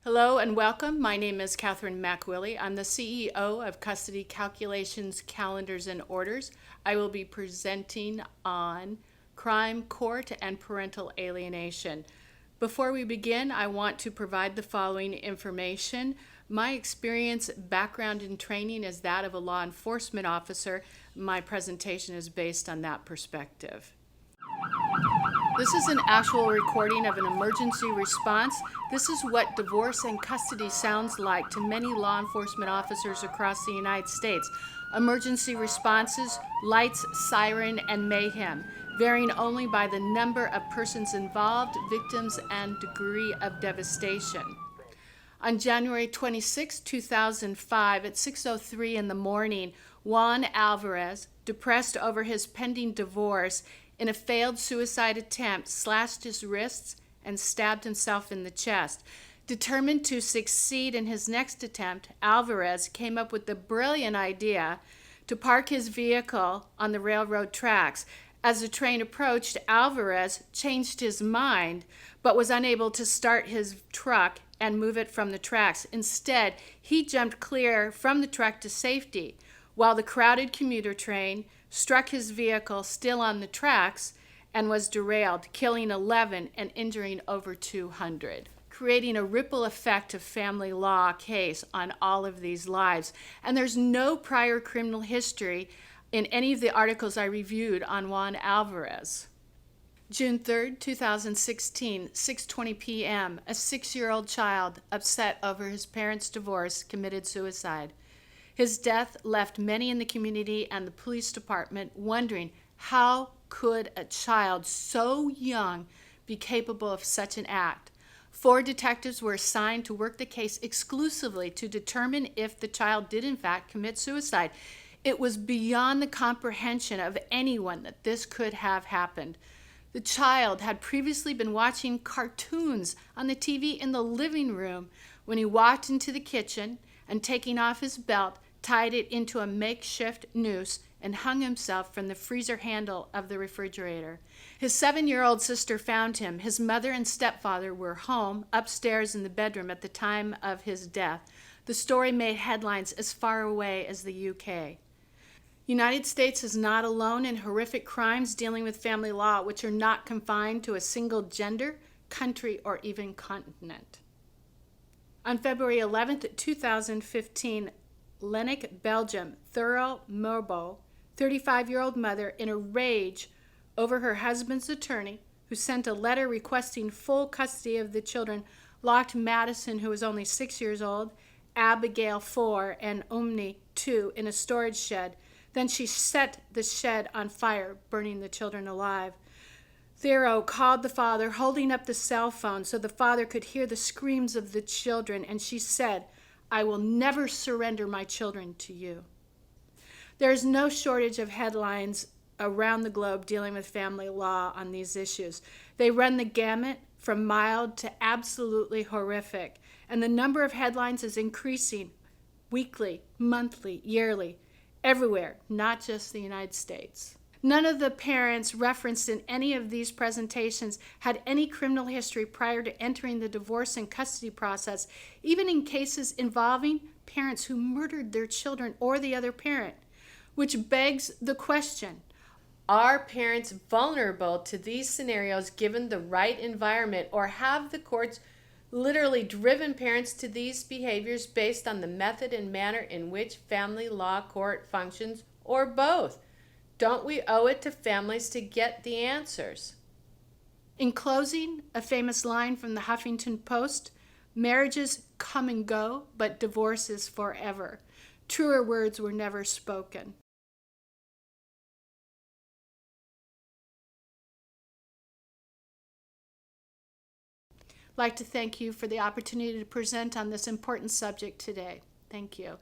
Hello and welcome. My name is Catherine MacWillie. I'm the CEO of Custody Calculations, Calendars, and Orders. I will be presenting on crime, court, and parental alienation. Before we begin, I want to provide the following information. My experience, background, and training is that of a law enforcement officer. My presentation is based on that perspective. This is an actual recording of an emergency response. This is what divorce and custody sounds like to many law enforcement officers across the United States. Emergency responses, lights, siren, and mayhem, varying only by the number of persons involved, victims, and degree of devastation. On January 26, 2005, at 6:03 in the morning, Juan Alvarez, depressed over his pending divorce, in a failed suicide attempt, slashed his wrists and stabbed himself in the chest. Determined to succeed in his next attempt, Alvarez came up with the brilliant idea to park his vehicle on the railroad tracks. As the train approached, Alvarez changed his mind but was unable to start his truck and move it from the tracks. Instead, he jumped clear from the truck to safety, while the crowded commuter train struck his vehicle still on the tracks and was derailed, killing 11 and injuring over 200, creating a ripple effect of family law case on all of these lives. And there's no prior criminal history in any of the articles I reviewed on Juan Alvarez. June 3rd, 2016, 6:20 p.m., a 6-year-old child, upset over his parents' divorce, committed suicide. His death left many in the community and the police department wondering, how could a child so young be capable of such an act? 4 detectives were assigned to work the case exclusively to determine if the child did in fact commit suicide. It was beyond the comprehension of anyone that this could have happened. The child had previously been watching cartoons on the TV in the living room when he walked into the kitchen and, taking off his belt, tied it into a makeshift noose and hung himself from the freezer handle of the refrigerator. His 7-year-old sister found him. His mother and stepfather were home, upstairs in the bedroom at the time of his death. The story made headlines as far away as the UK. United States is not alone in horrific crimes dealing with family law, which are not confined to a single gender, country, or even continent. On February 11th, 2015, Lennik, Belgium, Thurl Morbo, 35-year-old mother, in a rage over her husband's attorney, who sent a letter requesting full custody of the children, locked Madison, who was only 6 years old, Abigail, 4, and Umni, 2, in a storage shed. Then she set the shed on fire, burning the children alive. Theo called the father, holding up the cell phone so the father could hear the screams of the children, and she said, "I will never surrender my children to you." There is no shortage of headlines around the globe dealing with family law on these issues. They run the gamut from mild to absolutely horrific, and the number of headlines is increasing weekly, monthly, yearly, everywhere, not just the United States. None of the parents referenced in any of these presentations had any criminal history prior to entering the divorce and custody process, even in cases involving parents who murdered their children or the other parent, which begs the question, are parents vulnerable to these scenarios given the right environment, or have the courts literally driven parents to these behaviors based on the method and manner in which family law court functions, or both? Don't we owe it to families to get the answers? In closing, a famous line from the Huffington Post: "Marriages come and go, but divorce is forever." Truer words were never spoken. I'd like to thank you for the opportunity to present on this important subject today. Thank you.